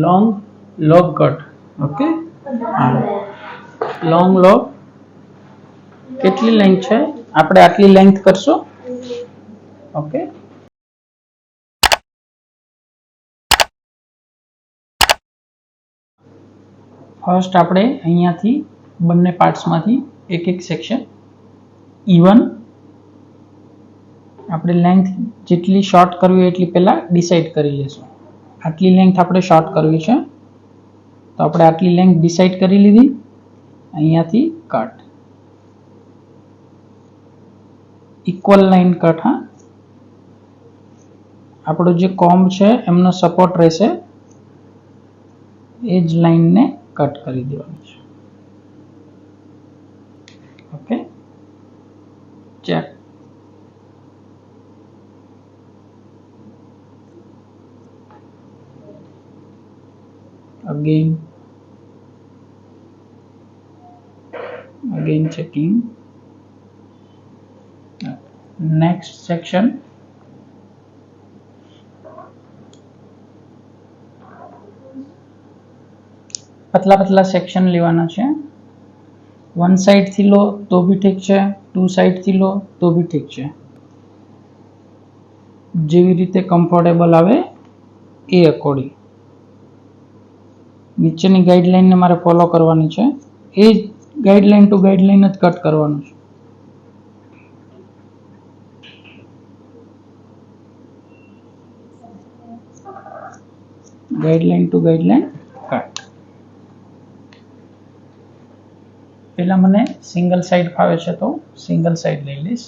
Long lobe cut. Okay, long lobe કેટલી length છે? આપણે આટલી લેન્થ કરશું. ઓકે, ફર્સ્ટ આપણે અહીંયાથી બંને પાર્ટ્સમાંથી એક એક સેક્શન ઇવન આપણે લેન્થ જેટલી શોર્ટ કરવી એટલી પહેલા ડિસાઈડ કરી લેશું. આટલી લેન્થ આપણે શોર્ટ કરવી છે તો આપણે આટલી લેન્થ ડિસાઈડ કરી લીધી. અહીંયાથી કટ ઇક્વલ લાઈન કટ. હા, આપણો જે કોમ્બ છે એમનો સપોર્ટ રહેશે, એ જ લાઈનને કટ કરી દેવાનું છે. Okay, check. again checking. Next section. पतला पतला सेक्शन लेवाना है. वन साइड थी लो तो भी ठीक है, टू साइड थी लो तो भी ठीक है. जेवी रीते कम्फर्टेबल आवे ए अकॉर्डिंग नीचेनी गाइडलाइन ने मारे फॉलो करवानी है. ए गाइडलाइन टू गाइडलाइन ज कट करवानुं छे. Guideline to guideline cut. पहला मने सिंगल साइड फावे छे तो सिंगल साइड लई लईश.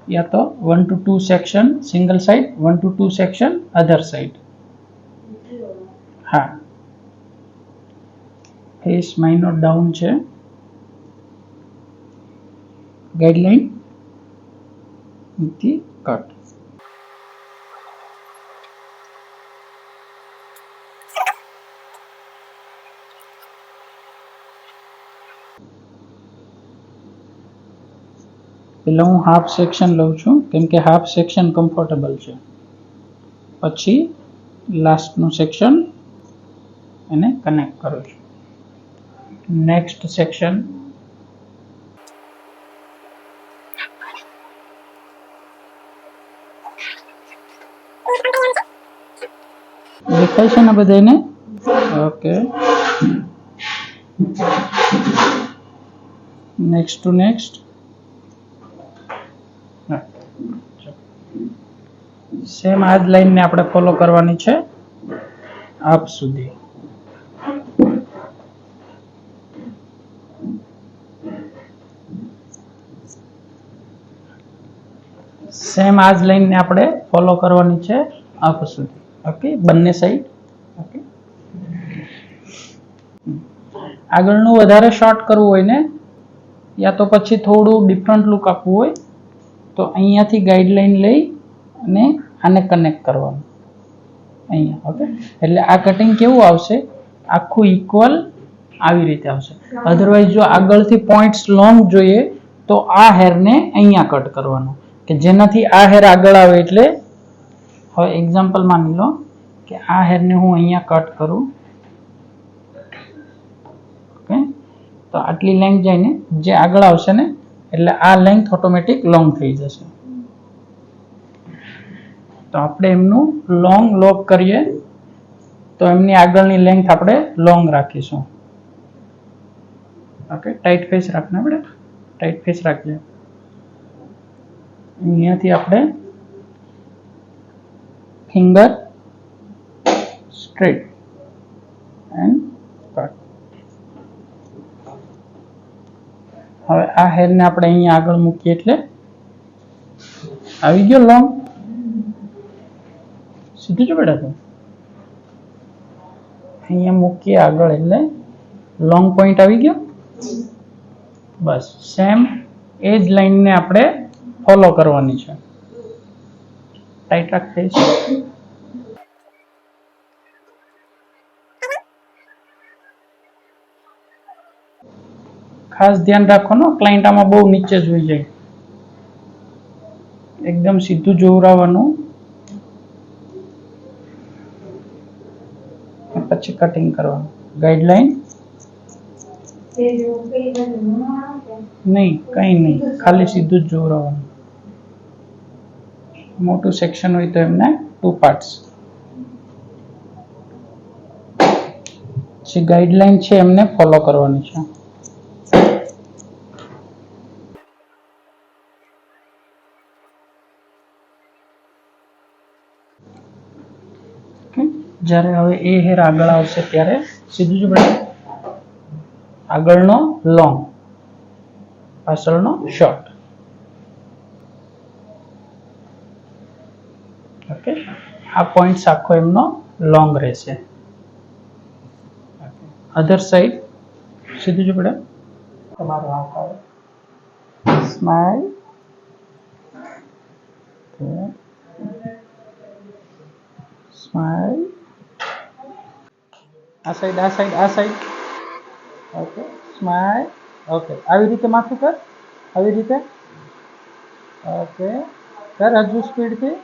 या तो 1 to 2 section single side, 1 to 2 section other side. हाँ, फेस माइनर डाउन छे. गाइडलाइन नीचे कट. पहला हूँ हाफ सेक्शन लઉં છું કેમ કે હાફ સેક્શન કમ્ફર્ટેબલ છે. પછી લાસ્ટનું સેક્શન એને કનેક્ટ કરું છું. નેક્સ્ટ સેક્શન દેખાય છે ને બધાને? Okay, next to next. Same आज लाइन ने આપણે ફોલો કરવાની છે આપ સુધી. સેમ આજ લાइन ને આપણે ફોલો કરવાની છે આપ સુધી. ઓકે, બંને સાઈડ. ઓકે, આગળનું વધારે શોર્ટ કરવું હોય ને યા તો પછી થોડું ડિફરન્ટ લુક આપવું હોય તો અહીંયાથી ગાઈડલાઈન લઈ અને આને કનેક્ટ કરવાનું અહીંયા. ઓકે, એટલે આ કટિંગ કેવું આવશે? આખું ઇક્વલ આવી રીતે આવશે. અધરવાઇઝ જો આગળથી પોઈન્ટ્સ લોંગ જોઈએ તો આ હેરને અહીંયા કટ કરવાનો કે જેનાથી આ હેર આગળ આવે. એટલે હવે એક્ઝામ્પલ માની લો કે આ હેરને હું અહીંયા કટ કરું. ઓકે, તો આટલી લેન્થ જાય ને જે આગળ આવશે ને એટલે આ લેન્થ ઓટોમેટિક લોંગ થઈ જશે. તો આપણે એમનું લોંગ લોબ કરીએ તો એમની આગળની લેન્થ આપણે લોંગ રાખીશું. ઓકે, ટાઈટ ફેસ રાખને આપણે ટાઈટ ફેસ રાખીએ. અહીંયાથી આપણે ફિંગર સ્ટ્રેટ એન્ડ કટ. હવે આ હેરને આપણે અહીંયા આગળ મૂકીએ એટલે આવી ગયો લોંગ. સીધું જ બેઠા તો અહીંયા મૂકીએ આગળ એટલે લોંગ પોઈન્ટ આવી ગયો. બસ સેમ એ જ લાઈનને આપણે ફોલો કરવાની છે. ટાઈટ રાખીએ છીએ. ખાસ ધ્યાન રાખવાનું, ક્લાયન્ટ આમાં બહુ નીચે જોઈ જાય. એકદમ સીધું જોવરાવાનું, પછી કટિંગ કરવાનું. ગાઈડલાઈન નહીં, કંઈ નહીં, ખાલી સીધું જ જોવરાવાનું. મોટું સેક્શન હોય તો એમને 2 પાર્ટ્સ. જે ગાઈડલાઈન છે એમને ફોલો કરવાની છે. જ્યારે હવે એ હેર આગળ આવશે ત્યારે સીધું જ પડે. આગળનો લોંગ, પાછળનો શોર્ટ. ઓકે, આ પોઈન્ટ્સ આખો એમનો લોંગ રહેશે. અધર સાઈડ સીધું જ પડે. તમારો હાથ આવે, સ્માઈલ, સ્માઈલ. આ સાઈડ, આ સાઈડ, આ સાઈડ. Okay, smile. ઓકે, આવી રીતે માથું કર, આવી રીતે. ઓકે, કર હજુ સ્પીડથી.